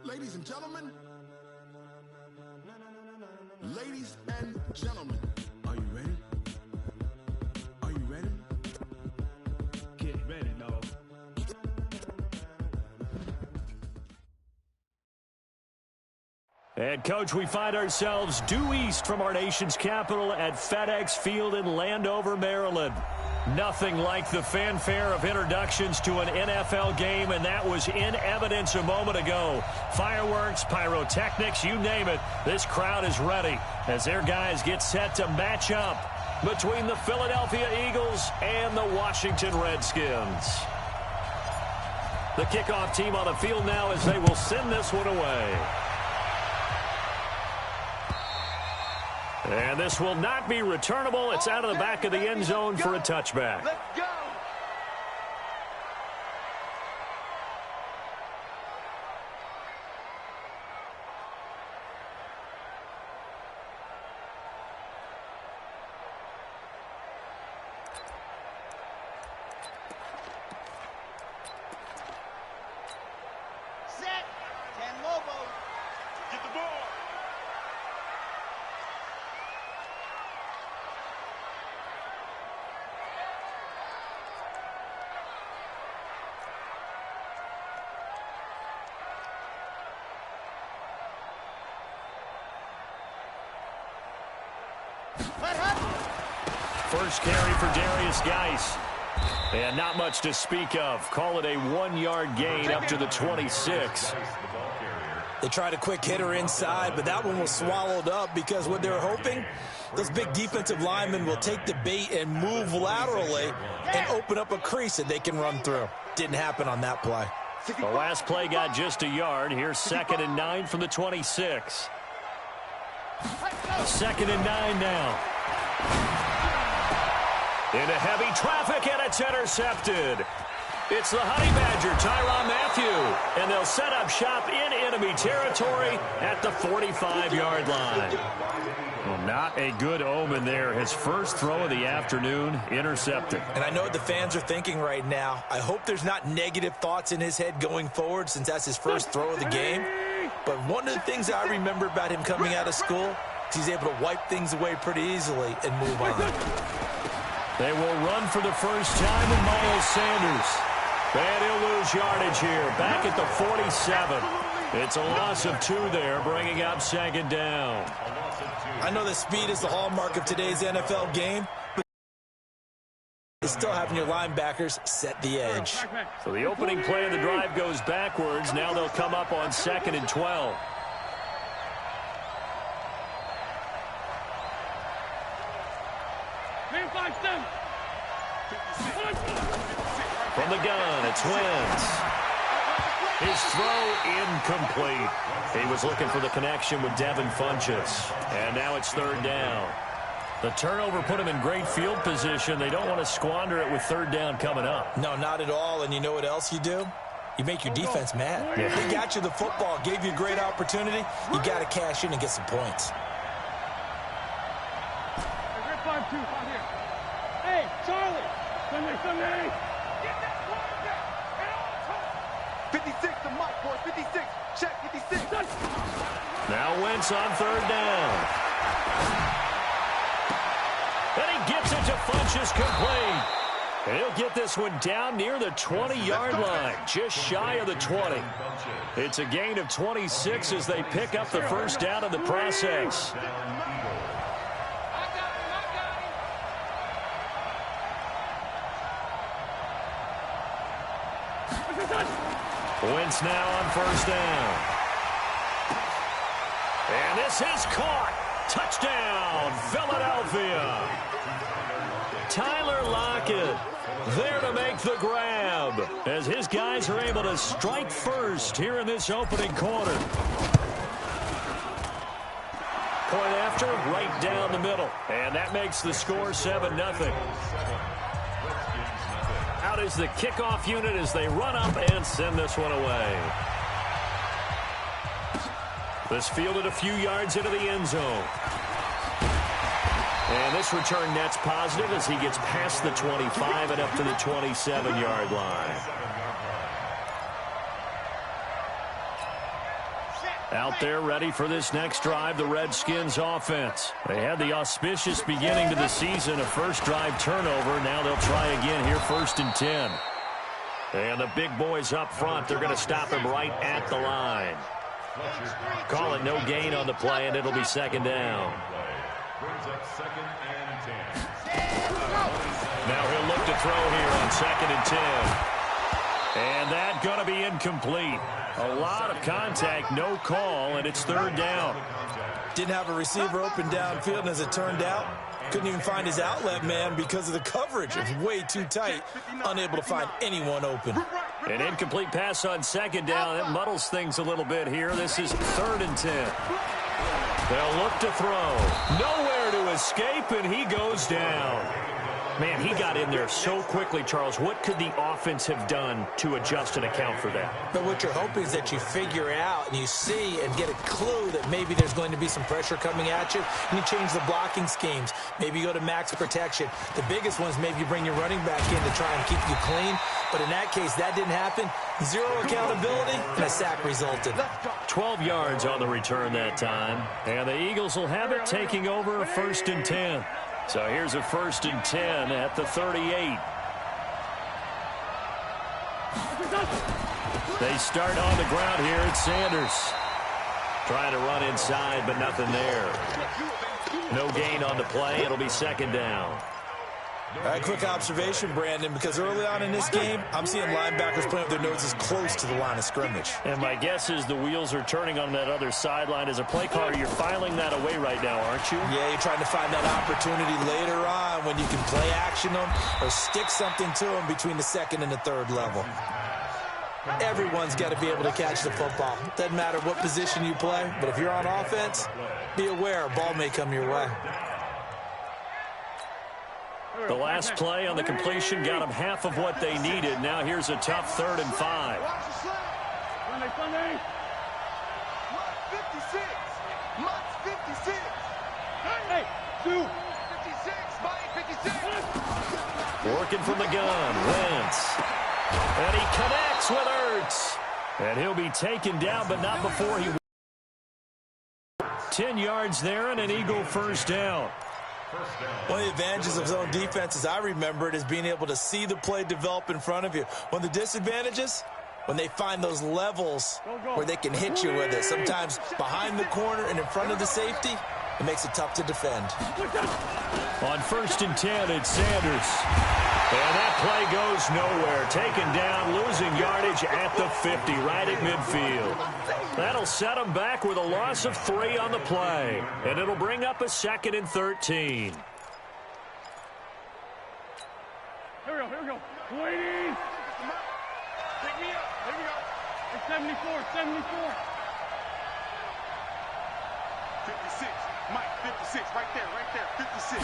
Ladies and gentlemen, are you ready? Are you ready? Get ready, dog. And, Coach, we find ourselves due east from our nation's capital at FedEx Field in Landover, Maryland. Nothing like the fanfare of introductions to an NFL game, and that was in evidence a moment ago. Fireworks, pyrotechnics, you name it, this crowd is ready as their guys get set to match up between the Philadelphia Eagles and the Washington Redskins. The kickoff team on the field now as they will send this one away. And this will not be returnable. It's out of the back of the end zone for a touchback. Let's go. Set. 10 Lobo. Get the ball. First carry for Darius Geis. And not much to speak of. Call it a 1-yard gain up to the 26. They tried a quick hitter inside, but that one was swallowed up because what they were hoping, those big defensive linemen will take the bait and move laterally and open up a crease that they can run through. Didn't happen on that play. The last play got just a yard. Here's 2nd and 9 from the 26. 2nd and 9 now. Into heavy traffic, and it's intercepted. It's the Honey Badger, Tyrann Mathieu, and they'll set up shop in enemy territory at the 45-yard line. Well, not a good omen there. His first throw of the afternoon intercepted. And I know what the fans are thinking right now. I hope there's not negative thoughts in his head going forward since that's his first throw of the game. But one of the things I remember about him coming out of school is he's able to wipe things away pretty easily and move on. They will run for the first time in Miles Sanders. And he'll lose yardage here, back at the 47. It's a loss of 2 there, bringing up 2nd down. I know that speed is the hallmark of today's NFL game, but it's still having your linebackers set the edge. So the opening play of the drive goes backwards. Now they'll come up on 2nd and 12. From the gun, it's Wentz. His throw incomplete. He was looking for the connection with Devin Funchess. And now it's 3rd down. The turnover put him in great field position. They don't want to squander it with 3rd down coming up. No, not at all. And you know what else you do? You make your defense mad. Yeah. They got you the football, gave you a great opportunity. You got to cash in and get some points. Hey, Charlie! Sunday! 56 to Mike, boy. 56. Check 56. Now Wentz on 3rd down. And he gets it to Funchess complete. And he'll get this one down near the 20-yard line, just shy of the 20. It's a gain of 26 as they pick up the first down in the process. Wentz now on 1st down. And this is caught. Touchdown, Philadelphia. Tyler Lockett there to make the grab as his guys are able to strike first here in this opening quarter. Point after, right down the middle. And that makes the score 7-0. Out is the kickoff unit as they run up and send this one away. This fielded a few yards into the end zone. And this return net's positive as he gets past the 25 and up to the 27-yard line. Out there ready for this next drive, the Redskins offense. They had the auspicious beginning to the season, a first drive turnover. Now they'll try again here, 1st and 10. And the big boys up front, they're going to stop him right at the line. Call it no gain on the play, and it'll be 2nd down. Now he'll look to throw here on 2nd and 10. And that's going to be incomplete. A lot of contact, no call, and it's 3rd down. Didn't have a receiver open downfield, and as it turned out, couldn't even find his outlet man because of the coverage. It was way too tight, unable to find anyone open. An incomplete pass on 2nd down. It muddles things a little bit here. This is 3rd and 10. They'll look to throw. Nowhere to escape, and he goes down. Man, he got in there so quickly, Charles. What could the offense have done to adjust and account for that? But what you're hoping is that you figure out and you see and get a clue that maybe there's going to be some pressure coming at you, and you change the blocking schemes. Maybe you go to max protection. The biggest one is maybe you bring your running back in to try and keep you clean. But in that case, that didn't happen. 0 accountability, and a sack resulted. 12 yards on the return that time. And the Eagles will have it, taking over a 1st and 10. So here's a 1st and 10 at the 38. They start on the ground here at Sanders. Trying to run inside, but nothing there. No gain on the play. It'll be 2nd down. All right, quick observation, Brandon, because early on in this game, I'm seeing linebackers playing with their noses close to the line of scrimmage. And my guess is the wheels are turning on that other sideline. As a play caller, you're filing that away right now, aren't you? Yeah, you're trying to find that opportunity later on when you can play action them or stick something to them between the 2nd and the 3rd level. Everyone's got to be able to catch the football. Doesn't matter what position you play, but if you're on offense, be aware a ball may come your way. The last play on the completion got them half of what they needed. Now here's a tough 3rd and 5. Sunday. Mike 56. Mike 56. Hey, 2. 56. Mike 56. Working from the gun, Wentz. And he connects with Ertz. And he'll be taken down, but not before he... 10 yards there and an Eagle 1st down. One of the advantages of zone defense, as I remember it, is being able to see the play develop in front of you. One of the disadvantages, when they find those levels where they can hit you with it. Sometimes behind the corner and in front of the safety, it makes it tough to defend. On 1st and 10, it's Sanders. And that play goes nowhere. Taken down, losing yardage at the 50, right at midfield. That'll set them back with a loss of 3 on the play. And it'll bring up a 2nd and 13. Here we go. Waiting. Pick me up. Here we go. It's 74. 56. Mike 56. Right there. 56.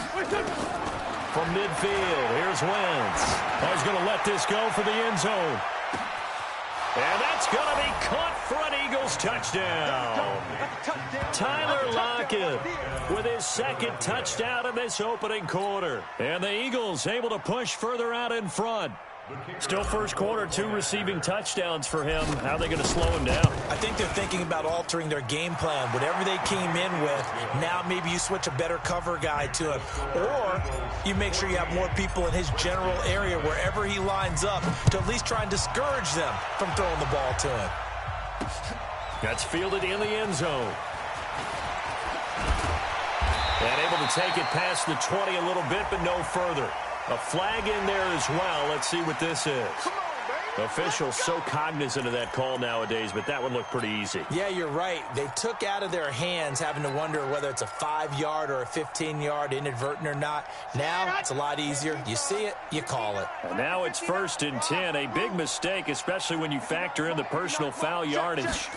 From midfield, here's Wentz. He's going to let this go for the end zone. And that's going to be caught for an Eagles touchdown. Tyler Lockett with his 2nd touchdown in this opening quarter. And the Eagles able to push further out in front. Still first quarter, 2 receiving touchdowns for him. How are they going to slow him down? I think they're thinking about altering their game plan. Whatever they came in with, now maybe you switch a better cover guy to him. Or you make sure you have more people in his general area wherever he lines up to at least try and discourage them from throwing the ball to him. That's fielded in the end zone. And able to take it past the 20 a little bit, but no further. A flag in there as well. Let's see what this is. Officials so cognizant of that call nowadays, but that one looked pretty easy. Yeah, you're right. They took out of their hands having to wonder whether it's a 5-yard or a 15-yard inadvertent or not. Now it's a lot easier. You see it, you call it. And now it's 1st and 10. A big mistake, especially when you factor in the personal foul yardage.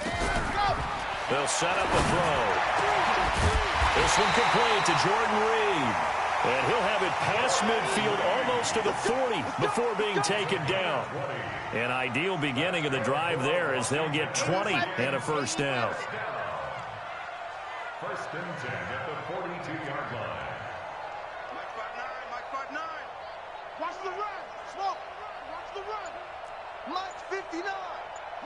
They'll set up a throw. This one complete to Jordan Reed. And he'll have it past midfield almost to the 40 before being taken down. An ideal beginning of the drive there as they'll get 20 and a 1st down. 1st and 10 at the 42-yard line. Mike 59. Watch the run. Smoke. Watch the run. Mike 59.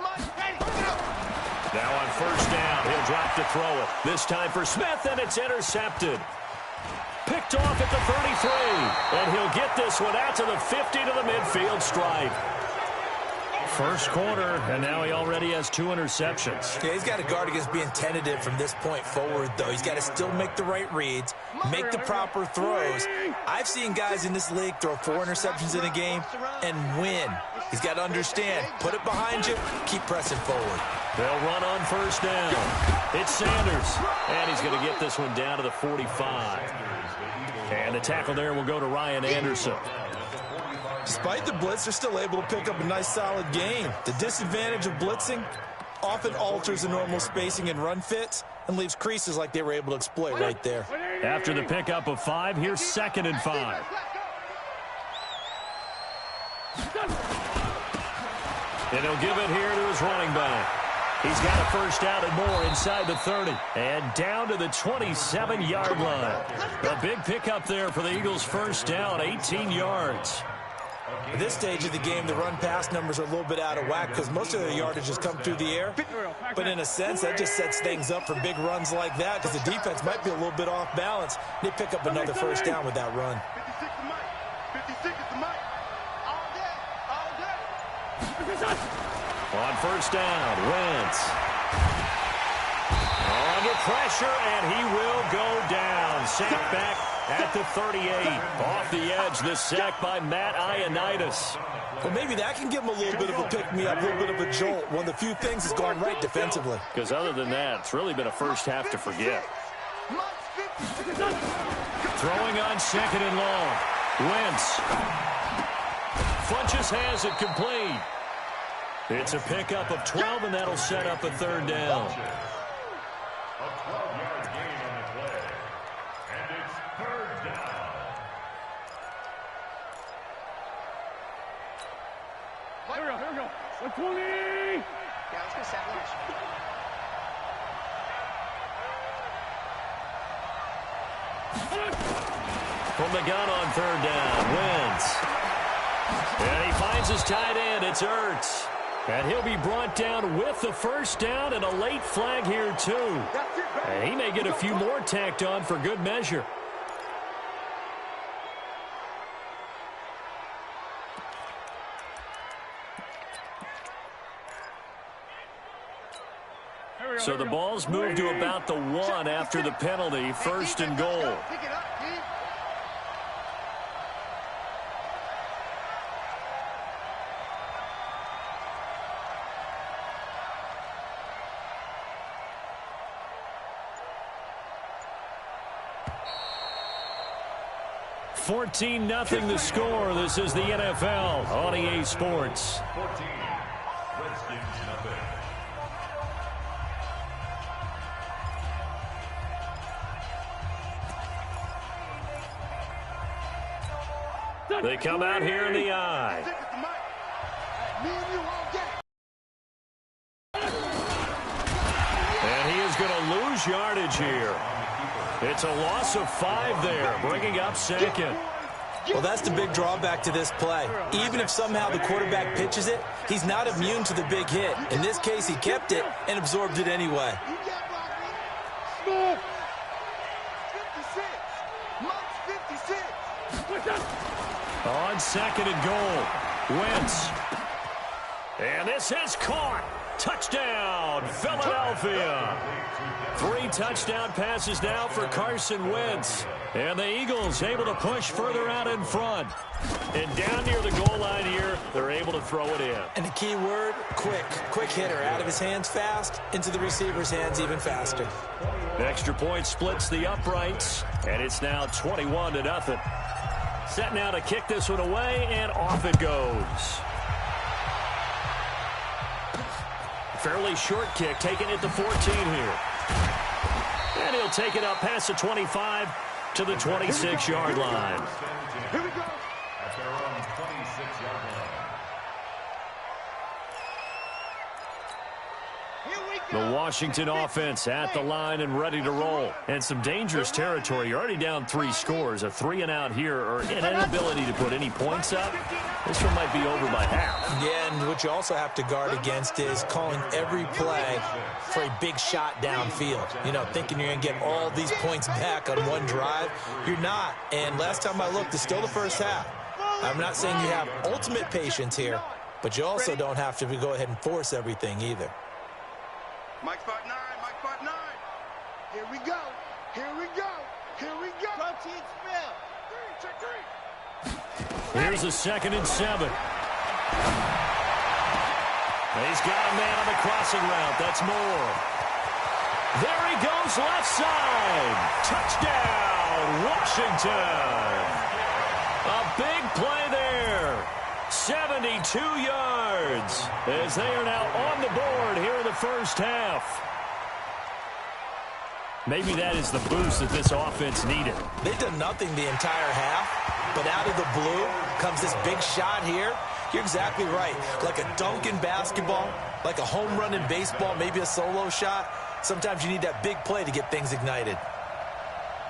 Mike 80. Now on first down, he'll drop to throw it. This time for Smith, and it's intercepted. Picked off at the 33, and he'll get this one out to the 50 to the midfield stripe. First quarter, and now he already has 2 interceptions. Yeah, he's got to guard against being tentative from this point forward, though. He's got to still make the right reads, make the proper throws. I've seen guys in this league throw 4 interceptions in a game and win. He's got to understand, put it behind you, keep pressing forward. They'll run on first down. It's Sanders, and he's going to get this one down to the 45. And the tackle there will go to Ryan Anderson. Despite the blitz, they're still able to pick up a nice, solid gain. The disadvantage of blitzing often alters the normal spacing and run fits and leaves creases like they were able to exploit right there. After the pickup of 5, here's 2nd and 5. And he'll give it here to his running back. He's got a first down and more inside the 30. And down to the 27-yard line. A big pickup there for the Eagles' first down, 18 yards. At this stage of the game, the run-pass numbers are a little bit out of whack because most of their yardage has come through the air. But in a sense, that just sets things up for big runs like that because the defense might be a little bit off balance. They pick up another first down with that run. 56 is the mic. All day. All day. On first down, Wentz. Under pressure, and he will go down. Sacked back at the 38. Off the edge, this sack by Matt Ioannidis. Well, maybe that can give him a little bit of a pick-me-up, a little bit of a jolt. One of the few things that's gone right defensively. Because other than that, it's really been a first half to forget. Throwing on 2nd and long. Wentz. Funches has it complete. It's a pickup of 12, and that'll set up a 3rd down. A 12-yard gain on the play. And it's 3rd down. Here we go. 120. Yeah, let's go sandwich. From the gun on 3rd down, Wentz. And he finds his tight end. It's Ertz. And he'll be brought down with the first down and a late flag here, too. And he may get a few more tacked on for good measure. So the ball's moved to about the 1 after the penalty, 1st and goal. Pick it up, kid. $14-0 the score. This is the NFL on EA Sports. 14. Redskins nothing. They come out here in the eye. Stick with the mic. Me and you all day. And he is going to lose yardage here. It's a loss of 5 there, bringing up 2nd. Well, that's the big drawback to this play. Even if somehow the quarterback pitches it, he's not immune to the big hit. In this case, he kept it and absorbed it anyway. You got blocked, man. 56. Mike's 56. On 2nd and goal, Wentz. And this is caught. Touchdown, Philadelphia. 3 touchdown passes now for Carson Wentz. And the Eagles able to push further out in front. And down near the goal line here, they're able to throw it in. And the key word, quick. Quick hitter. Out of his hands fast, into the receiver's hands even faster. Extra point splits the uprights, and it's now 21-0. Set now to kick this one away, and off it goes. Fairly short kick, taking it to 14 here. And he'll take it up past the 25 to the 26-yard line. Here we go. At their own 26-yard line. The Washington offense at the line and ready to roll. And some dangerous territory. You're already down 3 scores. A 3-and-out here or an inability to put any points up. This one might be over by half. Yeah, and what you also have to guard against is calling every play for a big shot downfield. You know, thinking you're going to get all these points back on one drive. You're not. And last time I looked, it's still the first half. I'm not saying you have ultimate patience here, but you also don't have to go ahead and force everything either. Mike spot 9, Mike spot 9. Here we go. Here we go. Here we go. Protein spill. 3, check 3. Here's a 2nd and 7. He's got a man on the crossing route. That's Moore. There he goes left side. Touchdown, Washington. A big play there. 72 yards as they are now on the board here in the first half. Maybe that is the boost that this offense needed. They've done nothing the entire half, but out of the blue comes this big shot here. You're exactly right. Like a dunk in basketball, like a home run in baseball, maybe a solo shot. Sometimes you need that big play to get things ignited.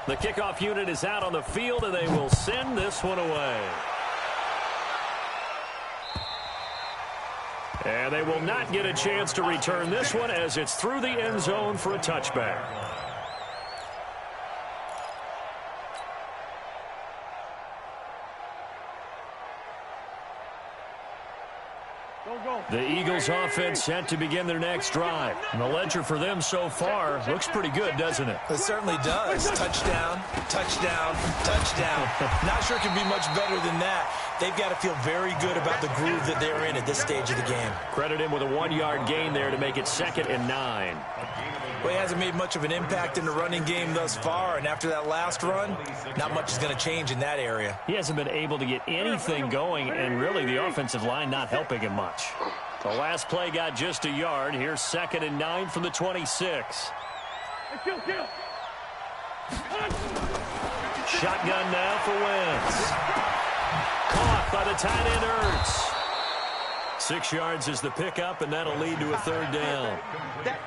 The kickoff unit is out on the field, and they will send this one away. And they will not get a chance to return this one as it's through the end zone for a touchback. The Eagles offense set to begin their next drive. And the ledger for them so far looks pretty good, doesn't it? It certainly does. Touchdown, touchdown, touchdown. Not sure it can be much better than that. They've got to feel very good about the groove that they're in at this stage of the game. Credit him with a 1-yard gain there to make it 2nd and 9. Well, he hasn't made much of an impact in the running game thus far, and after that last run, not much is going to change in that area. He hasn't been able to get anything going, and really the offensive line not helping him much. The last play got just a yard. Here's 2nd and 9 from the 26. Shotgun now for Wentz. Caught by the tight end Ertz. 6 yards is the pickup, and that'll lead to a 3rd down.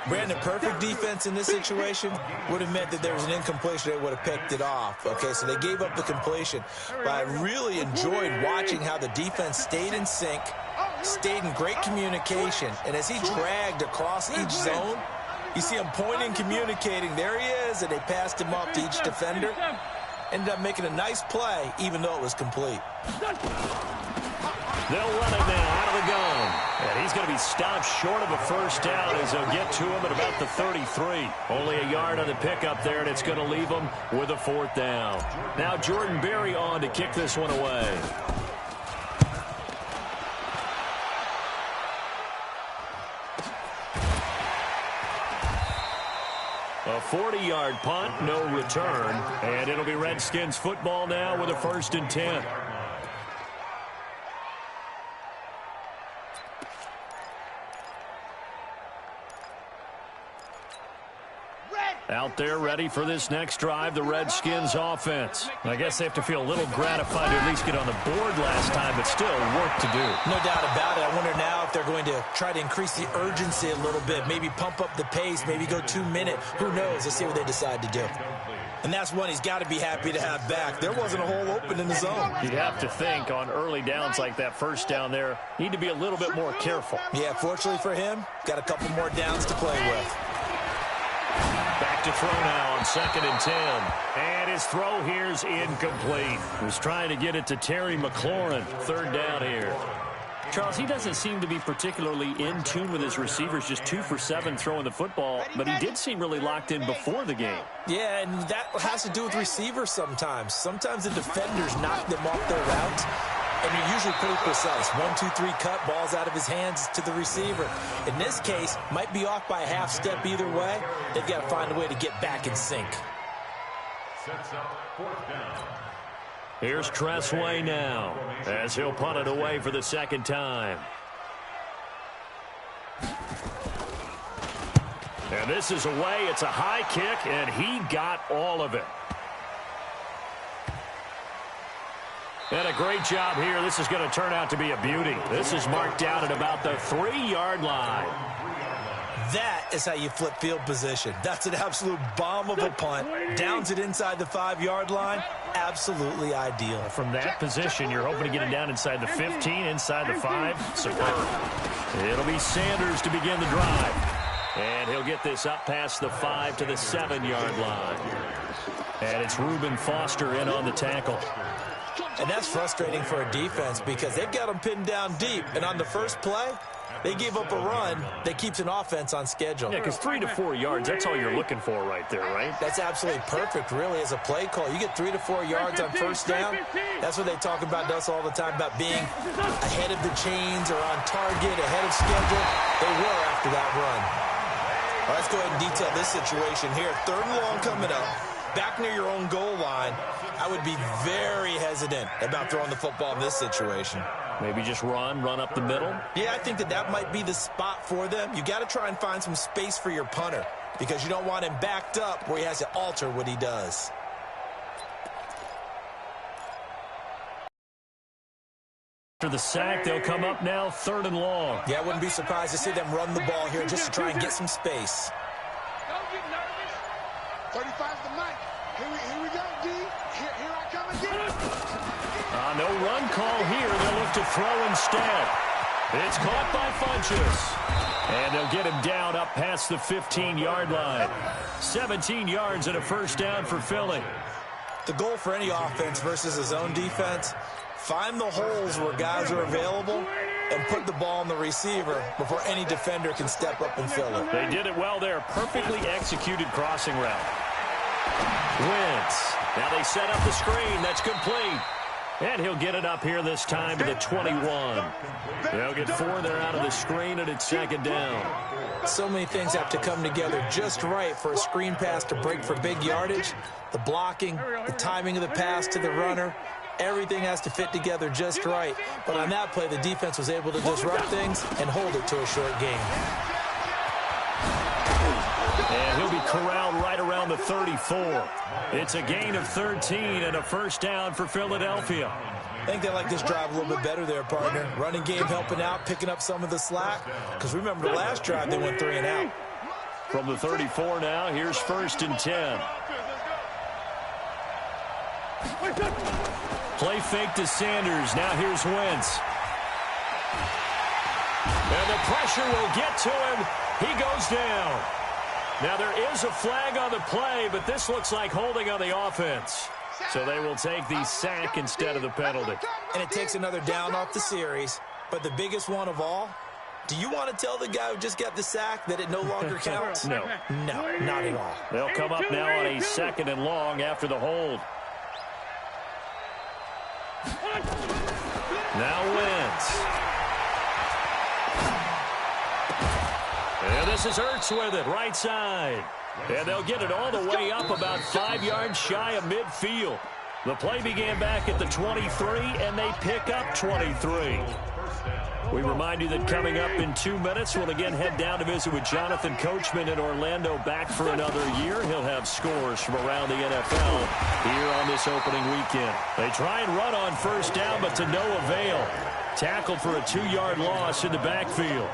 Brandon, perfect defense in this situation would have meant that there was an incompletion. They would have picked it off. Okay, so they gave up the completion. But I really enjoyed watching how the defense stayed in sync, stayed in great communication. And as he dragged across each zone, you see him pointing, communicating. There he is, and they passed him off to each defender. Ended up making a nice play, even though it was complete. They'll run it now out of the gun. And he's going to be stopped short of a 1st down as they'll get to him at about the 33. Only a yard on the pickup there, and it's going to leave him with a 4th down. Now Jordan Berry on to kick this one away. A 40-yard punt, no return. And it'll be Redskins football now with a 1st and 10. Out there ready for this next drive, the Redskins offense. I guess they have to feel a little gratified to at least get on the board last time, but still work to do. No doubt about it. I wonder now if they're going to try to increase the urgency a little bit, maybe pump up the pace, maybe go 2-minute. Who knows? Let's see what they decide to do. And that's one he's got to be happy to have back. There wasn't a hole open in the zone. You'd have to think on early downs like that 1st down there, need to be a little bit more careful. Yeah, fortunately for him, got a couple more downs to play with. Back to throw now on 2nd and 10. And his throw here's incomplete. Was trying to get it to Terry McLaurin. 3rd down here. Charles, he doesn't seem to be particularly in tune with his receivers, just 2 for 7 throwing the football, but he did seem really locked in before the game. Yeah, and that has to do with receivers sometimes. Sometimes the defenders knock them off their route, and you're usually pretty precise. 1, 2, 3 cut, balls out of his hands to the receiver. In this case, might be off by a half step either way. They've got to find a way to get back in sync. Sets up 4th down. Here's Tressway now as he'll punt it away for the 2nd time. And this is away. It's a high kick, and he got all of it. And a great job here. This is going to turn out to be a beauty. This is marked down at about the 3-yard line. That is how you flip field position. That's an absolute bomb of a punt. Downs it inside the 5-yard line. Absolutely ideal. From that position, you're hoping to get it down inside the 15, inside the 5. Superb. It'll be Sanders to begin the drive. And he'll get this up past the 5 to the 7-yard line. And it's Reuben Foster in on the tackle. And that's frustrating for a defense because they've got them pinned down deep. And on the first play, they gave up a run that keeps an offense on schedule. Yeah, because 3 to 4 yards, that's all you're looking for right there, right? That's absolutely perfect, really, as a play call. You get 3 to 4 yards on first down. That's what they talk about us all the time, about being ahead of the chains or on target, ahead of schedule. They were after that run. All right, let's go ahead and detail this situation here. 3rd and long coming up. Back near your own goal line. I would be very hesitant about throwing the football in this situation. Maybe just run up the middle? Yeah, I think that might be the spot for them. You got to try and find some space for your punter because you don't want him backed up where he has to alter what he does. After the sack, they'll come up now 3rd and long. Yeah, I wouldn't be surprised to see them run the ball here just to try and get some space. Don't get nervous. 35's the mic. Here we go, D. Here I come again. No run call here. They'll look to throw instead. It's caught by Funchess. And they'll get him down up past the 15-yard line. 17 yards and a first down for Philly. The goal for any offense versus a zone defense, find the holes where guys are available and put the ball on the receiver before any defender can step up and fill it. They did it well there. Perfectly executed crossing route. Wentz. Now they set up the screen. That's complete. And he'll get it up here this time to the 21. They'll get 4 there out of the screen, and it's 2nd down. So many things have to come together just right for a screen pass to break for big yardage. The blocking, the timing of the pass to the runner, everything has to fit together just right. But on that play, the defense was able to disrupt things and hold it to a short game. And he'll be corralled right around the 34. It's a gain of 13 and a first down for Philadelphia. I think they like this drive a little bit better there, partner. Running game helping out, picking up some of the slack. Because remember, the last drive, they went 3 and out. From the 34 now, here's 1st and 10. Play fake to Sanders. Now here's Wentz. And the pressure will get to him. He goes down. Now there is a flag on the play, but this looks like holding on the offense. So they will take the sack instead of the penalty. And it takes another down off the series. But the biggest one of all, do you want to tell the guy who just got the sack that it no longer counts? No. No, not at all. They'll come up now on a 2nd and long after the hold. Now Wentz. And this is Ertz with it, right side. And they'll get it all the way up about 5 yards shy of midfield. The play began back at the 23, and they pick up 23. We remind you that coming up in 2 minutes, we'll again head down to visit with Jonathan Coachman in Orlando, back for another year. He'll have scores from around the NFL here on this opening weekend. They try and run on first down, but to no avail. Tackled for a 2-yard loss in the backfield.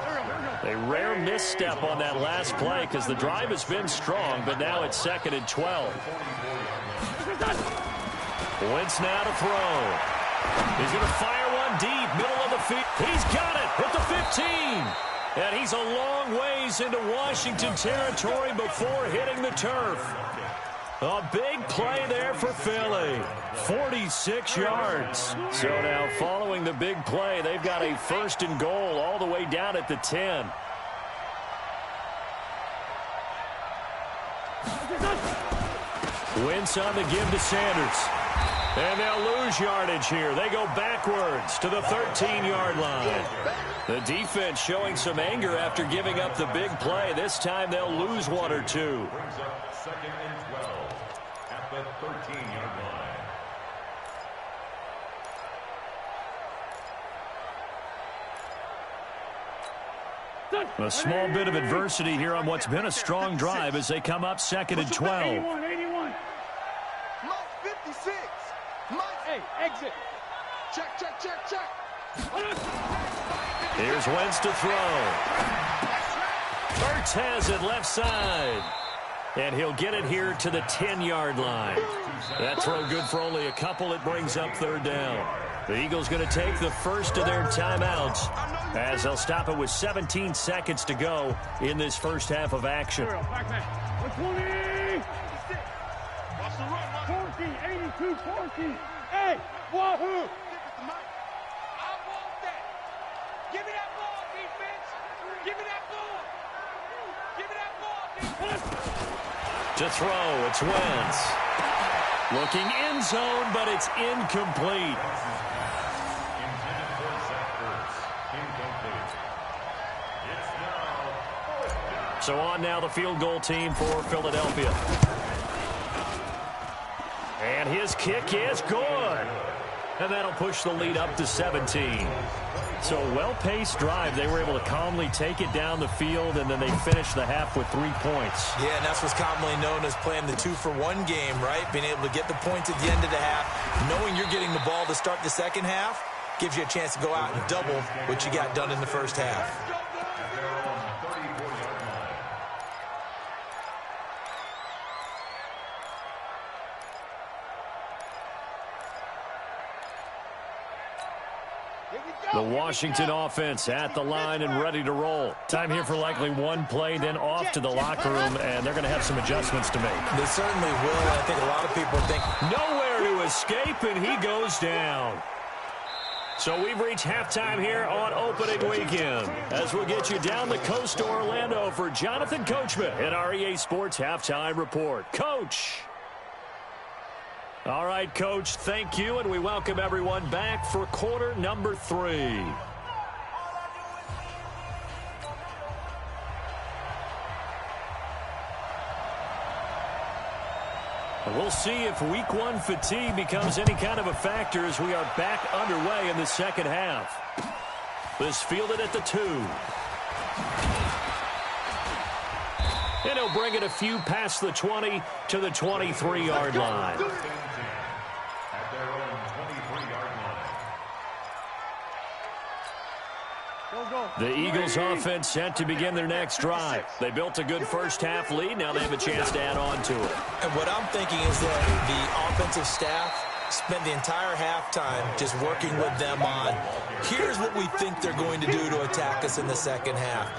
A rare misstep on that last play because the drive has been strong, but now it's 2nd and 12. Wentz now to throw. He's going to fire one deep, middle of the field. He's got it at the 15. And he's a long ways into Washington territory before hitting the turf. A big play there for Philly. 46 yards. So now following the big play, they've got a 1st and goal all the way down at the 10. Wentz on the give to Sanders. And they'll lose yardage here. They go backwards to the 13-yard line. The defense showing some anger after giving up the big play. This time they'll lose 1 or 2. Brings up 2nd and 12 at the 13-yard line. A small bit of adversity here on what's been a strong drive as they come up 2nd and 12. 81. Mike 56. Mike. Hey, exit. Check. Here's Wentz to throw. Ertz has it left side. And he'll get it here to the 10-yard line. That throw good for only a couple. It brings up third down. The Eagles going to take the first of their timeouts as they'll stop it with 17 seconds to go in this first half of action. 20! 40, 82, 40. Hey, wahoo! I want that. Give me that ball, defense. Give me that ball. Give me that ball, defense. To throw, it's Wentz. Looking end zone, but it's incomplete. Intended for Zach Ertz. Incomplete. It's now fourth down. So on now the field goal team for Philadelphia. And his kick is good. And that'll push the lead up to 17. So a well-paced drive. They were able to calmly take it down the field, and then they finished the half with 3 points. Yeah, and that's what's commonly known as playing the 2-for-1 game, right? Being able to get the points at the end of the half, knowing you're getting the ball to start the second half, gives you a chance to go out and double what you got done in the first half. The Washington offense at the line and ready to roll. Time here for likely one play, then off to the locker room, and they're going to have some adjustments to make. They certainly will. I think a lot of people think Nowhere to escape, and he goes down. So we've reached halftime here on opening weekend as we'll get you down the coast to Orlando for Jonathan Coachman in our EA Sports Halftime Report. Coach. All right, Coach, thank you, and we welcome everyone back for quarter number 3. And we'll see if week 1 fatigue becomes any kind of a factor as we are back underway in the second half. This fielded at the 2. And he'll bring it a few past the 20 to the 23-yard line. At their own 23-yard line. The Eagles offense set to begin their next drive. They built a good first half lead. Now they have a chance to add on to it. And what I'm thinking is that the offensive staff spent the entire halftime just working with them on, here's what we think they're going to do to attack us in the second half.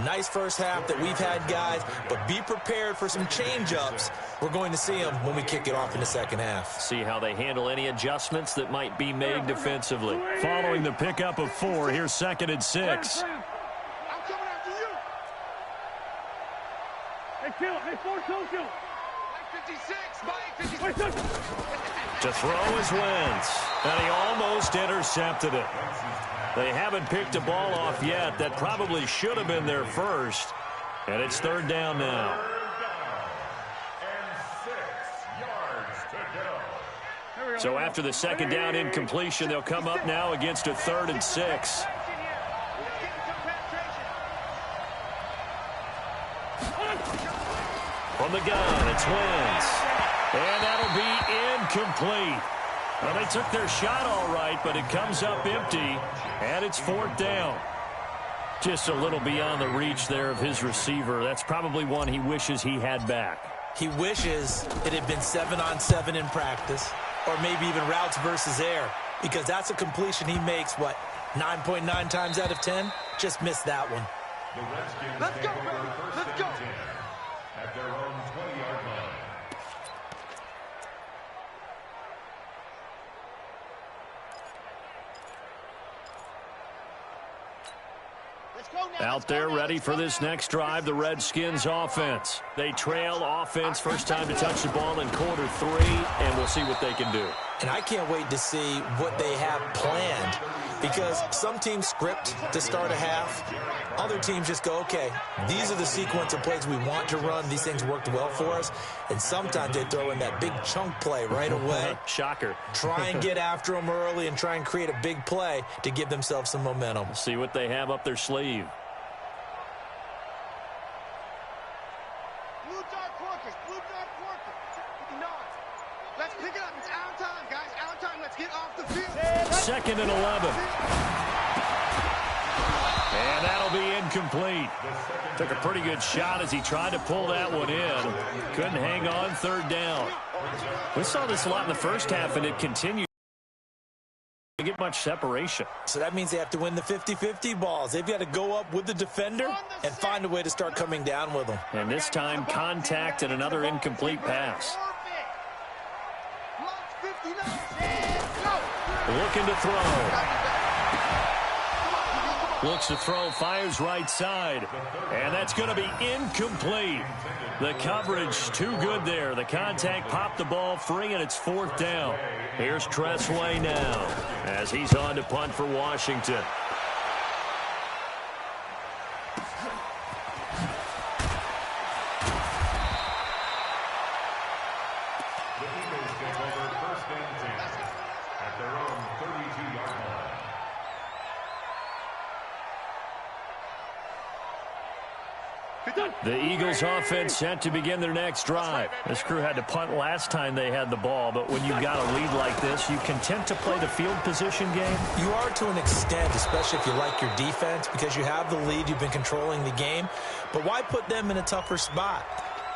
Nice first half that we've had, guys, but be prepared for some change-ups. We're going to see them when we kick it off in the second half. See how they handle any adjustments that might be made defensively. Following the pickup of 4, here's 2nd and 6. I'm coming after you. Hey, kill it. Hey, force, don't kill it. Mike 56, Mike 56. To throw is Wentz, and he almost intercepted it. They haven't picked a ball off yet. That probably should have been their first. And it's third down now. And 6 yards to go. So after the second down incompletion, they'll come up now against a 3rd and 6. From the gun, it's Wentz. And that'll be incomplete. Well, they took their shot all right, but it comes up empty, and it's 4th down. Just a little beyond the reach there of his receiver. That's probably one he wishes he had back. He wishes it had been 7-on-7 in practice, or maybe even routes versus air, because that's a completion he makes, 9.9 times out of 10? Just missed that one. The Redskins Let's go, take over baby. first Let's and go. 10 at their own 20-yard line. Out there ready for this next drive, the Redskins offense. They trail offense first time to touch the ball in quarter 3, and we'll see what they can do. And I can't wait to see what they have planned, because some teams script to start a half. Other teams just go, okay, these are the sequence of plays we want to run. These things worked well for us. And sometimes they throw in that big chunk play right away. Shocker. Try and get after them early and try and create a big play to give themselves some momentum. See what they have up their sleeve. Blue dart Quarkers. Let's pick it up. It's our time, guys. Our time. Let's get off the field. 2nd and 11. And that'll be incomplete. Took a pretty good shot as he tried to pull that one in. Couldn't hang on third down. We saw this a lot in the first half, and it continued to get much separation. So that means they have to win the 50-50 balls. They've got to go up with the defender and find a way to start coming down with them. And this time, contact and another incomplete pass. Looking to throw. Looks to throw, fires right side. And that's going to be incomplete. The coverage too good there. The contact popped the ball free, and it's fourth down. Here's Tressway now as he's on to punt for Washington. The Eagles take over first and 10 at their own 32-yard line. The Eagles offense set to begin their next drive. This crew had to punt last time they had the ball, but when you've got a lead like this, you content to play the field position game? You are to an extent, especially if you like your defense, because you have the lead, you've been controlling the game. But why put them in a tougher spot?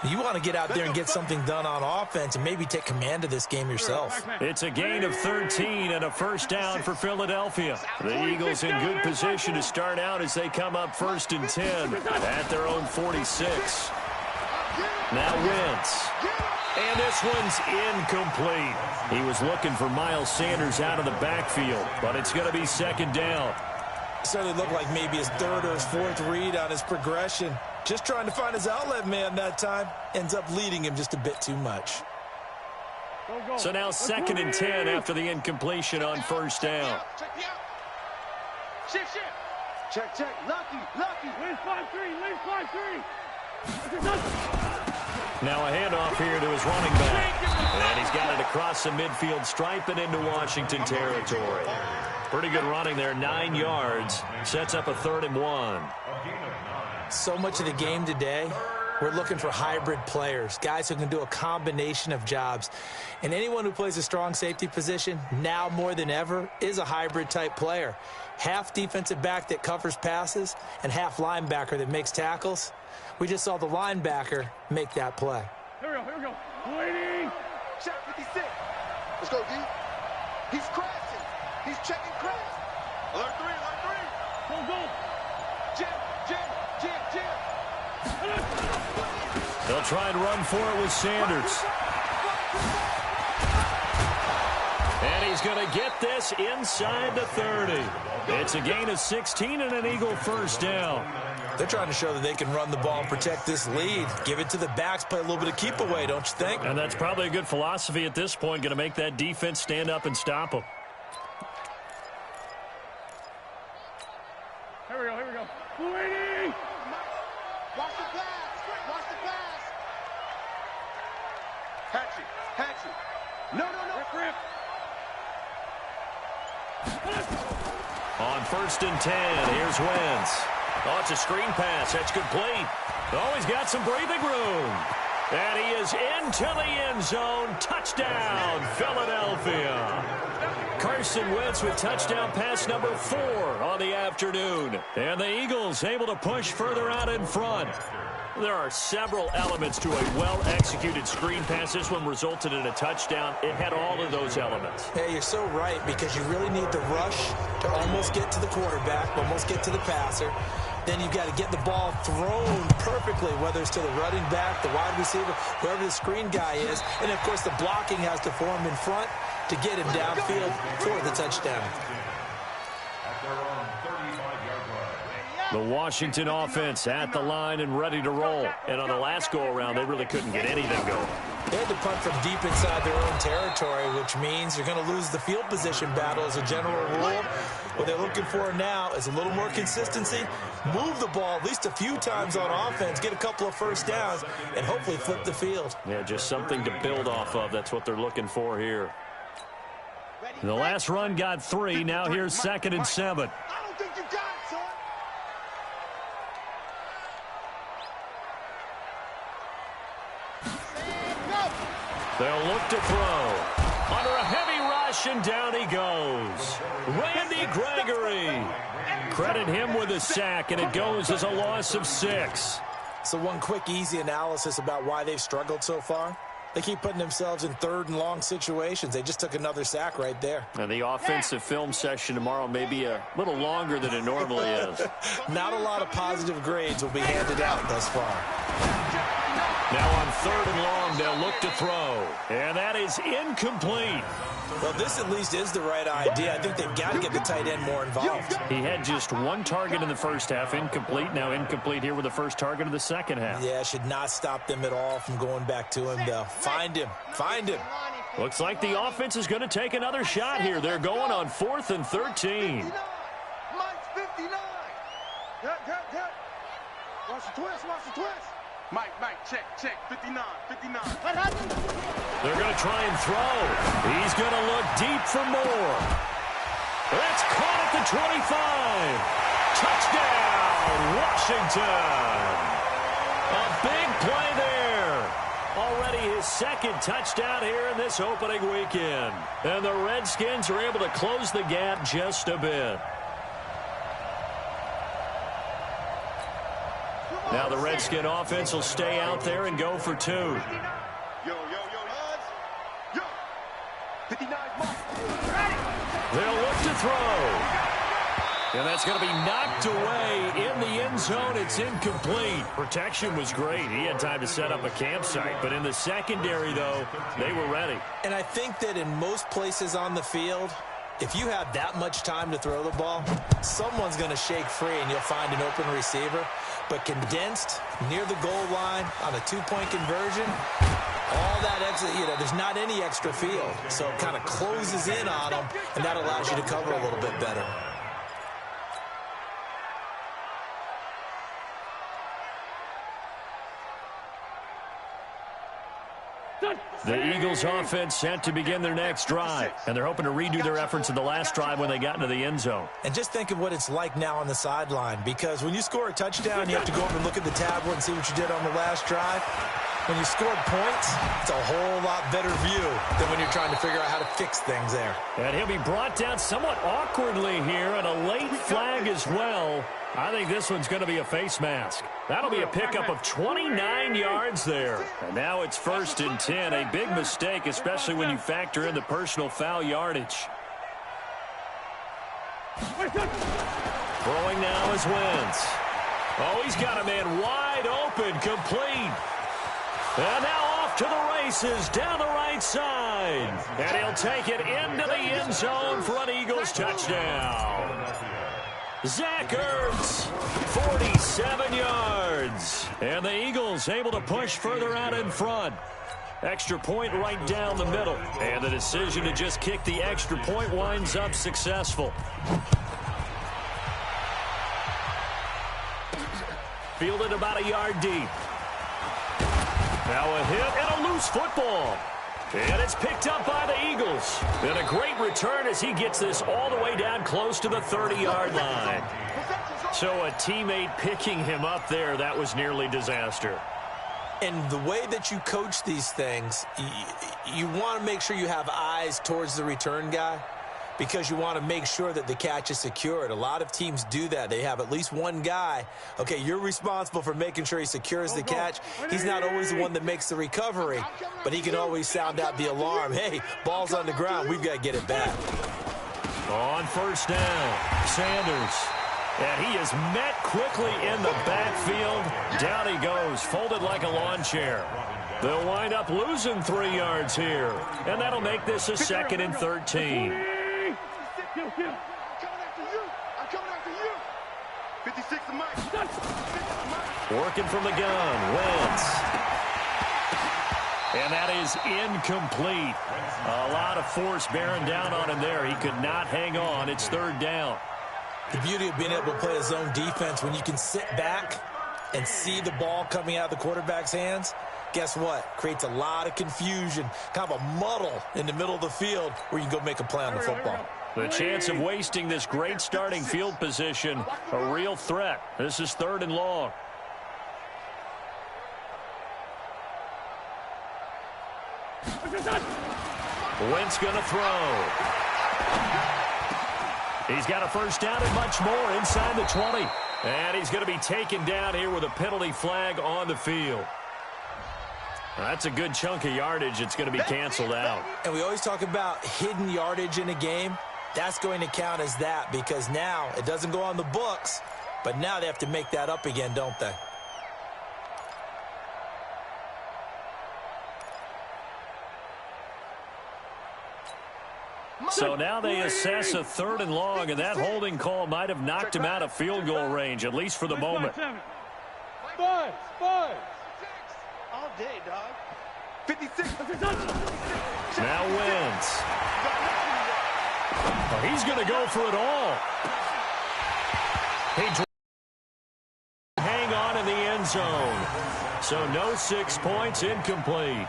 You want to get out there and get something done on offense and maybe take command of this game yourself. It's a gain of 13 and a first down for Philadelphia. The Eagles in good position to start out as they come up first and 10 at their own 46. Now Wentz. And this one's incomplete. He was looking for Miles Sanders out of the backfield, but it's going to be second down. Certainly looked like maybe his third or his fourth read on his progression. Just trying to find his outlet man that time. Ends up leading him just a bit too much. So now second and 10 after the incompletion on first down. Shift. Check. Lucky. Lead 5-3. Now a handoff here to his running back. And he's got it across the midfield stripe and into Washington territory. Pretty good running there, 9 yards. Sets up a 3rd and 1. So much of the game today, we're looking for hybrid players, guys who can do a combination of jobs. And anyone who plays a strong safety position, now more than ever, is a hybrid type player. Half defensive back that covers passes and half linebacker that makes tackles. We just saw the linebacker make that play. Here we go. Waiting. Check 56. Let's go, D. He's crashing. He's checking crash. Alert 3. Go. Jim. They'll try and run for it with Sanders. And he's going to get this inside the 30. It's a gain of 16 and an Eagle first down. They're trying to show that they can run the ball and protect this lead. Give it to the backs, play a little bit of keep away, don't you think? And that's probably a good philosophy at this point, going to make that defense stand up and stop them. Here we go. Waiting. Watch the pass. Hatchet. No. Rip. On first and 10, here's Wentz. Oh, it's a screen pass. That's complete. Oh, he's got some breathing room. And he is into the end zone. Touchdown, Philadelphia. Carson Wentz with touchdown pass number 4 on the afternoon. And the Eagles able to push further out in front. There are several elements to a well-executed screen pass. This one resulted in a touchdown. It had all of those elements. Hey, you're so right, because you really need the rush to almost get to the quarterback, almost get to the passer. Then you've got to get the ball thrown perfectly, whether it's to the running back, the wide receiver, whoever the screen guy is. And, of course, the blocking has to form in front to get him downfield for the touchdown. At their own 35-yard line. The Washington offense at the line and ready to roll. And on the last go-around, they really couldn't get anything going. They had to punt from deep inside their own territory, which means you're going to lose the field position battle as a general rule. What they're looking for now is a little more consistency, move the ball at least a few times on offense, get a couple of first downs, and hopefully flip the field. Yeah, just something to build off of. That's what they're looking for here. The last run got 3. Now here's 2nd and 7. I don't think you got it, son. They'll look to throw. Under a heavy rush. rush, and down he goes. Randy Gregory. Credit him with a sack, and it goes as a loss of 6. So one quick, easy analysis about why they've struggled so far. They keep putting themselves in third and long situations. They just took another sack right there. And the offensive film session tomorrow may be a little longer than it normally is. Not a lot of positive grades will be handed out thus far. Now on 3rd and long, they'll look to throw. And that is incomplete. Well, this at least is the right idea. I think they've got to get the tight end more involved. He had just 1 target in the first half, incomplete. Now incomplete here with the first target of the second half. Yeah, should not stop them at all from going back to him, though. Find him. Find him. Looks like the offense is going to take another shot here. They're going on 4th and 13. Mike's 59. Watch the twist, watch the twist. Mike, check, 59. They're going to try and throw. He's going to look deep for more. That's caught at the 25. Touchdown, Washington. A big play there. Already his 2nd touchdown here in this opening weekend. And the Redskins are able to close the gap just a bit. Now the Redskin offense will stay out there and go for 2. Yo. 59 Mike. They'll look to throw. And that's going to be knocked away in the end zone. It's incomplete. Protection was great. He had time to set up a campsite. But in the secondary, though, they were ready. And I think that in most places on the field, if you have that much time to throw the ball, someone's going to shake free and you'll find an open receiver. But condensed near the goal line on a 2-point conversion, all that extra, there's not any extra field. So it kind of closes in on them, and that allows you to cover a little bit better. The Eagles offense set to begin their next drive, and they're hoping to redo their efforts in the last drive when they got into the end zone. And just think of what it's like now on the sideline, because when you score a touchdown, you have to go over and look at the tablet and see what you did on the last drive. When you scored points, it's a whole lot better view than when you're trying to figure out how to fix things there. And he'll be brought down somewhat awkwardly here, and a late flag as well. I think this one's going to be a face mask. That'll be a pickup of 29 yards there. And now it's 1st and 10. A big mistake, especially when you factor in the personal foul yardage. Throwing now is Wentz. Oh, he's got a man wide open, complete. And now off to the races down the right side. And he'll take it into the end zone for an Eagles touchdown. Zach Ertz, 47 yards. And the Eagles able to push further out in front. Extra point right down the middle. And the decision to just kick the extra point winds up successful. Fielded about a yard deep. Now a hit and a loose football. And it's picked up by the Eagles. And a great return as he gets this all the way down close to the 30-yard line. So a teammate picking him up there, that was nearly disaster. And the way that you coach these things, you want to make sure you have eyes towards the return guy, because you want to make sure that the catch is secured. A lot of teams do that. They have at least one guy. Okay, you're responsible for making sure he secures the catch. He's not always the one that makes the recovery, but he can always sound out the alarm. Hey, ball's on the ground. We've got to get it back. On 1st down, Sanders. And he is met quickly in the backfield. Down he goes, folded like a lawn chair. They'll wind up losing 3 yards here. And that'll make this a 2nd and 13. I'm coming after you. 56 to Mike. Working from the gun, Wentz. And that is incomplete. A lot of force bearing down on him there. He could not hang on. It's 3rd down. The beauty of being able to play a zone defense, when you can sit back and see the ball coming out of the quarterback's hands, guess what? Creates a lot of confusion, kind of a muddle in the middle of the field where you can go make a play on the football. The chance of wasting this great starting field position, a real threat. This is 3rd and long. Wentz going to throw. He's got a first down and much more inside the 20. And he's going to be taken down here with a penalty flag on the field. That's a good chunk of yardage. It's going to be canceled out. And we always talk about hidden yardage in a game. That's going to count as that because now it doesn't go on the books, but now they have to make that up again, don't they? So now they assess a 3rd and long, and that holding call might have knocked him out of field goal range, at least for the moment. Five. All day, dog. 56. Now Wentz. Oh, he's going to go for it all. He hang on in the end zone. So no 6 points, incomplete.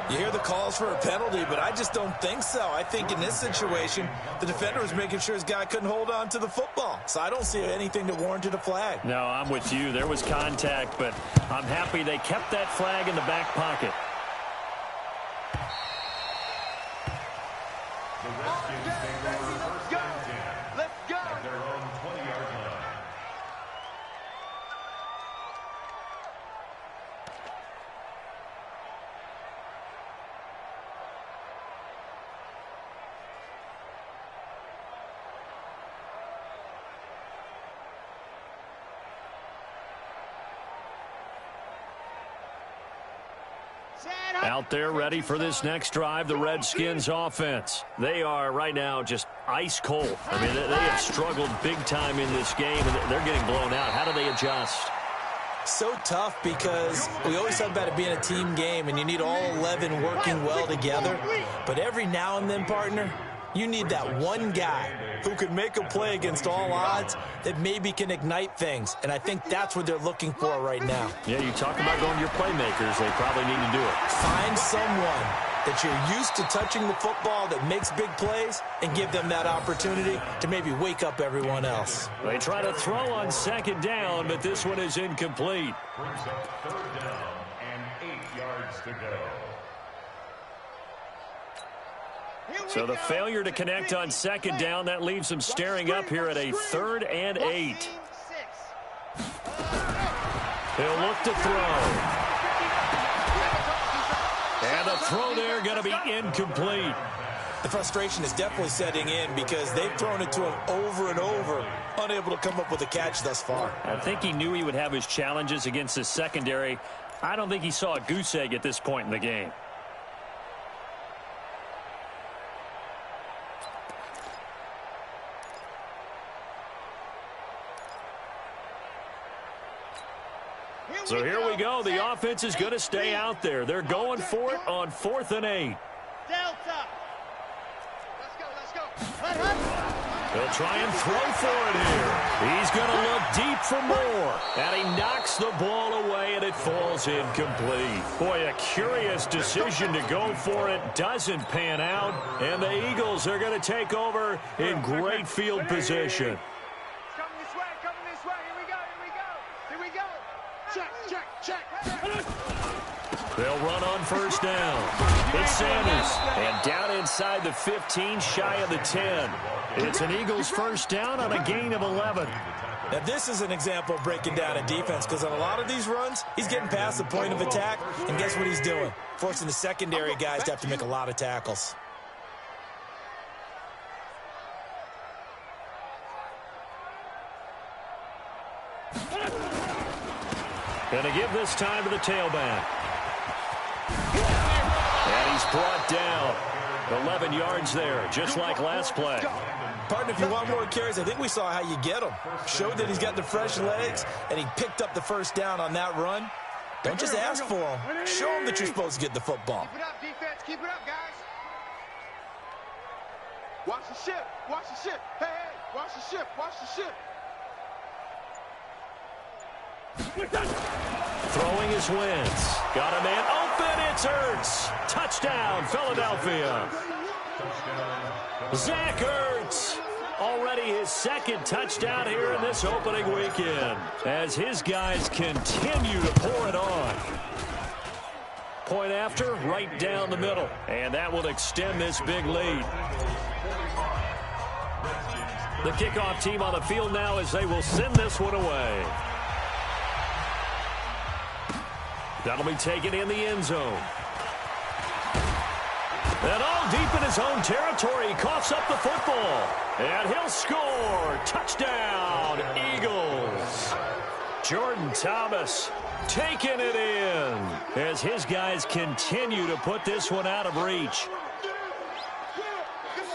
You hear the calls for a penalty, but I just don't think so. I think in this situation, the defender was making sure his guy couldn't hold on to the football. So I don't see anything that warranted a flag. No, I'm with you. There was contact, but I'm happy they kept that flag in the back pocket. The Redskins take over first and 10. Let's go. At their own 20-yard line. Out there ready for this next drive, the Redskins offense. They are right now just ice cold. I mean, they have struggled big time in this game, and they're getting blown out. How do they adjust? So tough because we always talk about it being a team game, and you need all 11 working well together. But every now and then, partner, you need that one guy who could make a play against all odds that maybe can ignite things. And I think that's what they're looking for right now. Yeah, you talk about going to your playmakers. They probably need to do it. Find someone that you're used to touching the football that makes big plays and give them that opportunity to maybe wake up everyone else. They try to throw on 2nd down, but this one is incomplete. Brings up 3rd down and 8 yards to go. So the failure to connect on 2nd down, that leaves them staring up here at a 3rd and 8. He'll look to throw. And the throw there going to be incomplete. The frustration is definitely setting in because they've thrown it to him over and over, unable to come up with a catch thus far. I think he knew he would have his challenges against his secondary. I don't think he saw a goose egg at this point in the game. So here we go. The offense is going to stay out there. They're going for it on 4th and 8. Delta. Let's go. He'll try and throw for it here. He's going to look deep for more. And he knocks the ball away, and it falls incomplete. Boy, a curious decision to go for it. Doesn't pan out. And the Eagles are going to take over in great field position. Coming this way. Here we go. Check. They'll run on 1st down. It's Sanders. And down inside the 15, shy of the 10. It's an Eagles 1st down on a gain of 11. Now, this is an example of breaking down a defense because on a lot of these runs, he's getting past the point of attack, and guess what he's doing? Forcing the secondary guys to have to make a lot of tackles. Going to give this time to the tailback. And he's brought down. 11 yards there, just like last play. Partner, if you want more carries, I think we saw how you get him. Showed that he's got the fresh legs, and he picked up the 1st down on that run. Don't just ask for him. Show him that you're supposed to get the football. Keep it up, defense. Keep it up, guys. Watch the ship. Hey, watch the ship. Throwing his Wentz. Got a man open. It's Ertz. Touchdown, Philadelphia. Zach Ertz. Already his 2nd touchdown here in this opening weekend as his guys continue to pour it on. Point after, right down the middle. And that will extend this big lead. The kickoff team on the field now as they will send this one away. That'll be taken in the end zone. And all deep in his own territory, he coughs up the football. And he'll score. Touchdown, Eagles. Jordan Thomas taking it in as his guys continue to put this one out of reach.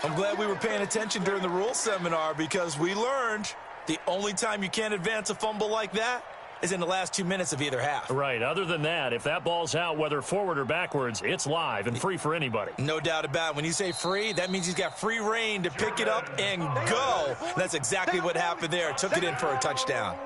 I'm glad we were paying attention during the rules seminar because we learned the only time you can't advance a fumble like that is in the last 2 minutes of either half. Right. Other than that, if that ball's out, whether forward or backwards, it's live and free for anybody. No doubt about it. When you say free, that means he's got free reign to pick it up and go. And that's exactly what happened there. Took it in for a touchdown.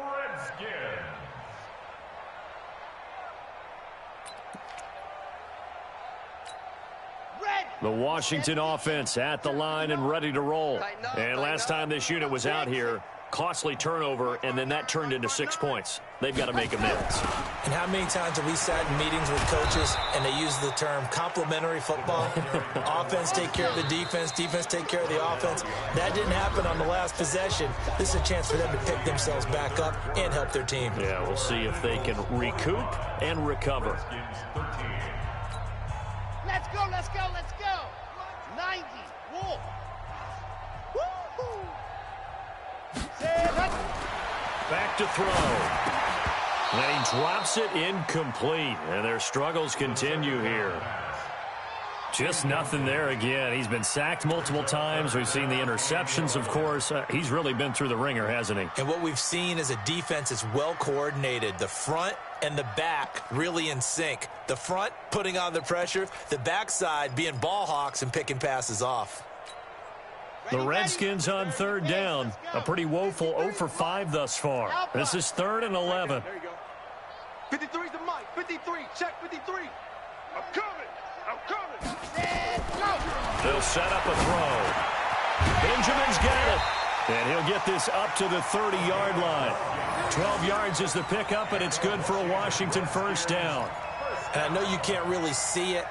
The Washington offense at the line and ready to roll. And last time this unit was out here, costly turnover, and then that turned into 6 points. They've got to make amends. And how many times have we sat in meetings with coaches and they use the term complementary football? Offense take care of the defense, defense take care of the offense. That didn't happen on the last possession. This is a chance for them to pick themselves back up and help their team. Yeah, we'll see if they can recoup and recover. Let's go, let's go, let's go. 90, walk. Woo-hoo. Back to throw. And he drops it incomplete. And their struggles continue here. Just nothing there again. He's been sacked multiple times. We've seen the interceptions, of course. He's really been through the ringer, hasn't he? And what we've seen is a defense that's well coordinated. The front and the back really in sync. The front putting on the pressure. The backside being ball hawks and picking passes off. The Redskins on third down. A pretty woeful 0 for 5 thus far. This is 3rd and 11. There you go. 53's the mic. 53. Check 53. I'm coming. I'm coming. They'll set up a throw. Benjamin's got it. And he'll get this up to the 30-yard line. 12 yards is the pickup, and it's good for a Washington first down. And I know you can't really see it,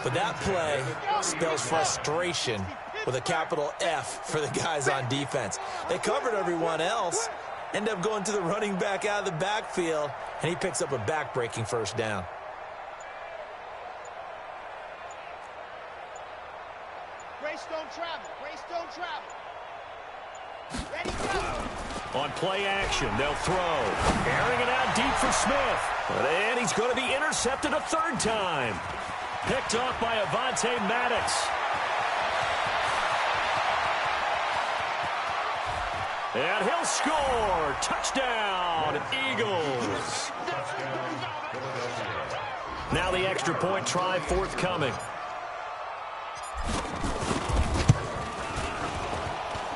but that play spells frustration with a capital F for the guys on defense. They covered everyone else, end up going to the running back out of the backfield, and he picks up a back-breaking first down. Grace don't travel. Grace don't travel. Ready, go. On play action, they'll throw. Airing it out deep for Smith. And he's going to be intercepted a 3rd time. Picked off by Avonte Maddox. And he'll score. Touchdown, Eagles. Now the extra point try forthcoming.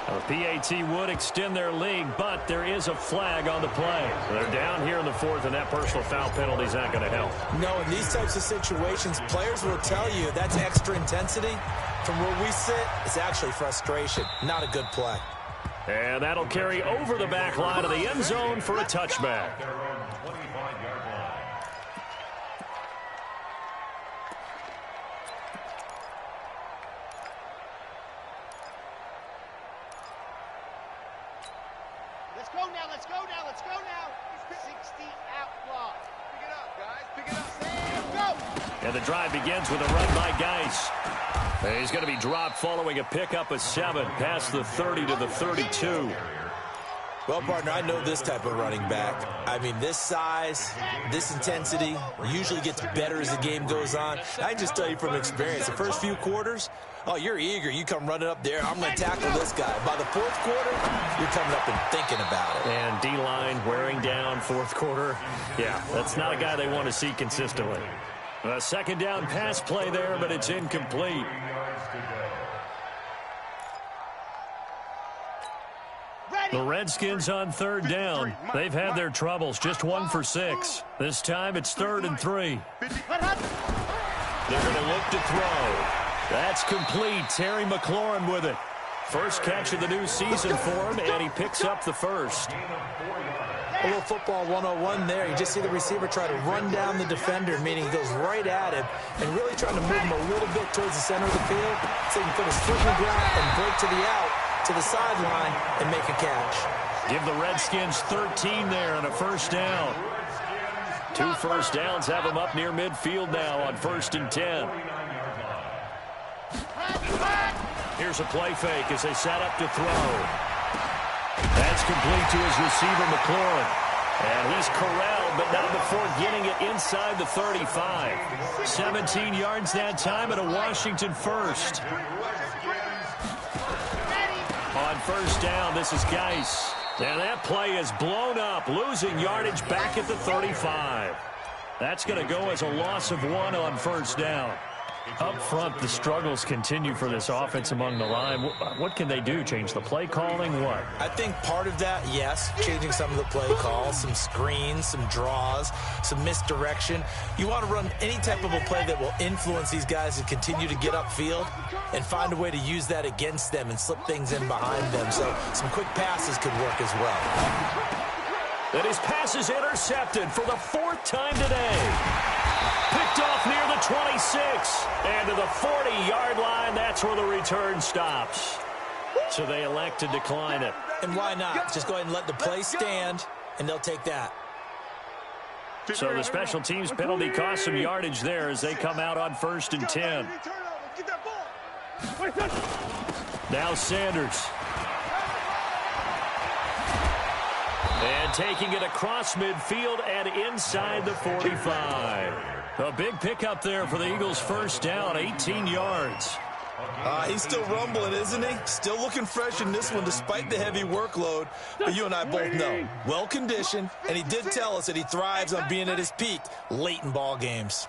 The PAT would extend their lead, but there is a flag on the play. They're down here in the 4th, and that personal foul penalty is not going to help. No, in these types of situations, players will tell you that's extra intensity. From where we sit, it's actually frustration, not a good play. And that'll carry over the back line of the end zone for a touchback. Let's go now, let's go now, let's go now. 60 out wide. Pick it up, guys, pick it up. Go. And the drive begins with a run by Geis. He's going to be dropped following a pickup of 7 past the 30 to the 32. Well, partner, I know this type of running back. I mean, this size, this intensity usually gets better as the game goes on. I just tell you from experience, the first few quarters, oh, you're eager. You come running up there. I'm going to tackle this guy. By the 4th quarter, you're coming up and thinking about it. And D-line wearing down 4th quarter. Yeah, that's not a guy they want to see consistently. A 2nd down pass play there, but it's incomplete. The Redskins on 3rd down. They've had their troubles, just 1 for 6. This time it's 3rd and 3. They're going to look to throw. That's complete. Terry McLaurin with it. First catch of the new season for him, and he picks up the first. A little football 101 there. You just see the receiver try to run down the defender, meaning he goes right at him and really trying to move him a little bit towards the center of the field so he can put his foot in the ground and break to the out, to the sideline, and make a catch. Give the Redskins 13 there on a first down. 2 first downs have them up near midfield now on 1st and 10. Here's a play fake as they set up to throw. That's complete to his receiver, McLaurin. And he's corralled, but not before getting it inside the 35. 17 yards that time and a Washington first. On first down, this is Geis. And that play is blown up, losing yardage back at the 35. That's going to go as a loss of 1 on first down. Up front, the struggles continue for this offense among the line. What can they do? Change the play calling? What? I think part of that, yes, changing some of the play calls, some screens, some draws, some misdirection. You want to run any type of a play that will influence these guys to continue to get upfield and find a way to use that against them and slip things in behind them. So some quick passes could work as well. And his pass is intercepted for the 4th time today. Picked off near the 26. And to the 40-yard line, that's where the return stops. So they elect to decline it. And why not? Just go ahead and let the play stand, and they'll take that. So the special teams penalty cost some yardage there as they come out on 1st and 10. Now Sanders. And taking it across midfield and inside the 45. A big pickup there for the Eagles' first down, 18 yards. He's still rumbling, isn't he? Still looking fresh in this one despite the heavy workload. But you and I both know, well-conditioned, and he did tell us that he thrives on being at his peak late in ball games.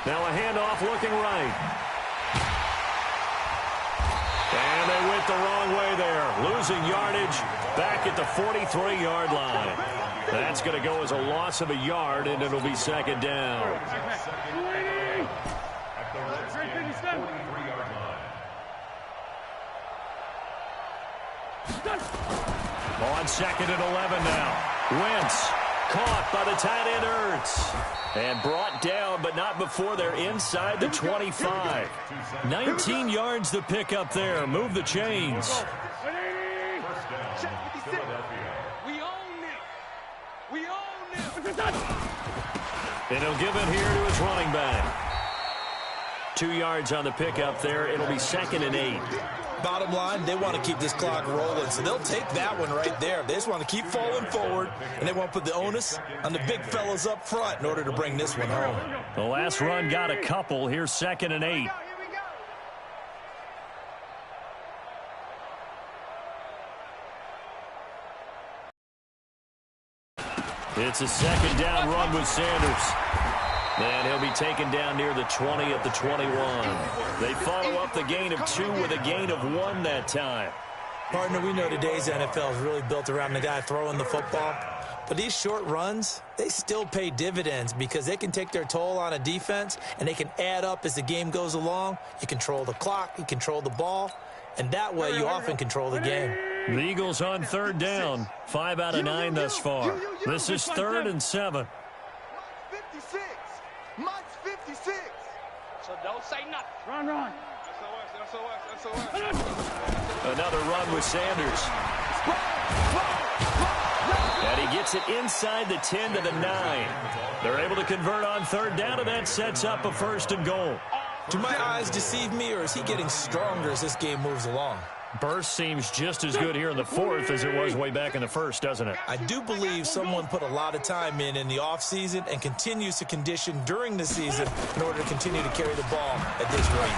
Now a handoff looking right. And they went the wrong way there, losing yardage back at the 43-yard line. That's going to go as a loss of a yard, and it'll be 2nd down. On 2nd and 11 now. Wentz caught by the tight end Ertz. And brought down, but not before they're inside the 25. 19 yards the pick up there. Move the chains. And he'll give it here to his running back. 2 yards on the pickup there. It'll be 2nd and 8. Bottom line, they want to keep this clock rolling, so they'll take that one right there. They just want to keep falling forward, and they want to put the onus on the big fellas up front in order to bring this one home. The last run got a couple. Here's 2nd and 8. It's a 2nd down run with Sanders. And he'll be taken down near the 20 at the 21. They follow up the gain of 2 with a gain of 1 that time. Partner, we know today's NFL is really built around the guy throwing the football. But these short runs, they still pay dividends because they can take their toll on a defense and they can add up as the game goes along. You control the clock, you control the ball, and that way you often control the game. The Eagles on 3rd down. 5 out of 9 thus far. This is 3rd and 7. Mike's 56. So don't say nothing. Run. Another run with Sanders. And he gets it inside the 10 to the 9. They're able to convert on 3rd down, and that sets up a 1st and goal. Do my eyes deceive me, or is he getting stronger as this game moves along? Burst seems just as good here in the 4th as it was way back in the 1st, doesn't it? I do believe someone put a lot of time in the offseason and continues to condition during the season in order to continue to carry the ball at this rate.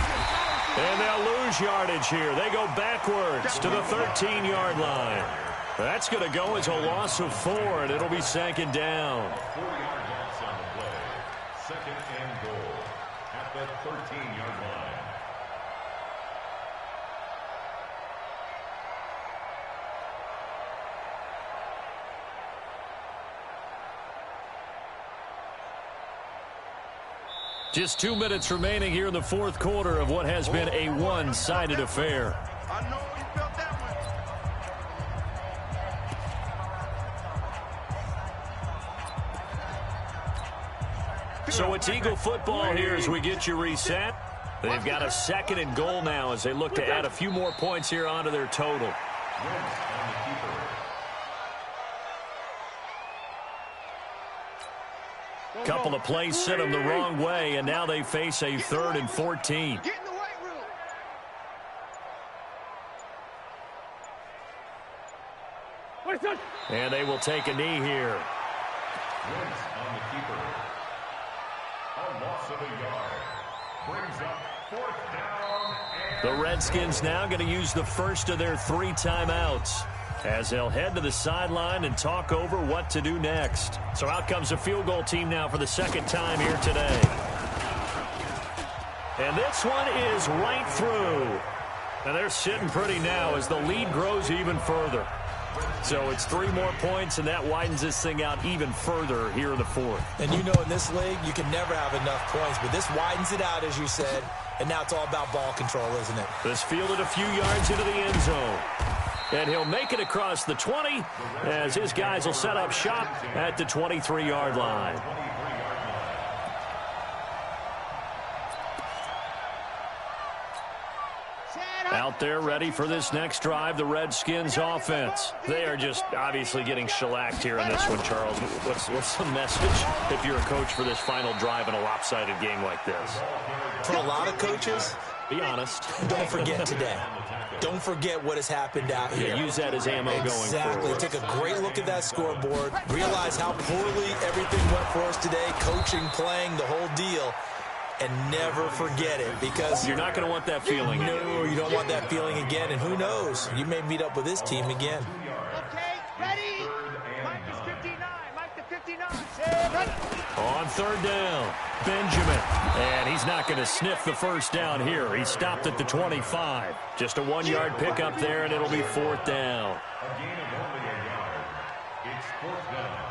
And they'll lose yardage here. They go backwards to the 13-yard line. That's going to go as a loss of 4, and it'll be 2nd down. 4 yard loss on the play. 2nd and goal at the 13-yard line. Just 2 minutes remaining here in the 4th quarter of what has been a one-sided affair. I know you felt that one. So it's Eagle football here as we get you reset. They've got a 2nd and goal now as they look to add a few more points here onto their total. Couple of plays sent them the wrong way, and now they face a 3rd and 14. Get in the weight room. And they will take a knee here. Wins on the keeper. A loss of a yard. Brings up 4th down. The Redskins now going to use the first of their 3 timeouts as they'll head to the sideline and talk over what to do next. So out comes a field goal team now for the 2nd time here today. And this one is right through. And they're sitting pretty now as the lead grows even further. So it's 3 more points, and that widens this thing out even further here in the 4th. And you know, in this league, you can never have enough points, but this widens it out, as you said, and now it's all about ball control, isn't it? This fielded a few yards into the end zone. And he'll make it across the 20 as his guys will set up shop at the 23-yard line. Out there ready for this next drive, the Redskins offense. They are just obviously getting shellacked here in this one, Charles. What's the message if you're a coach for this final drive in a lopsided game like this? For a lot of coaches, be honest. Don't forget today. Don't forget what has happened out here. Yeah, use that as ammo going forward. Exactly. Take a great look at that scoreboard. Realize how poorly everything went for us today. Coaching, playing, the whole deal. And never forget it, because you're not going to want that feeling again. No, you don't want that feeling again. And who knows? You may meet up with this team again. Okay, ready? Mike is 59. Mike to 59. On 3rd down, Benjamin. And he's not going to sniff the first down here. He stopped at the 25. Just a 1-yard pickup there, and it'll be 4th down. A gain of only a yard. It's 4th down.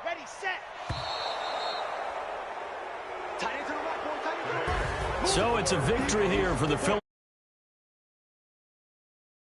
Ready, set. Tight end to the right, boy. Tight end to the right. So it's a victory here for the Phillies.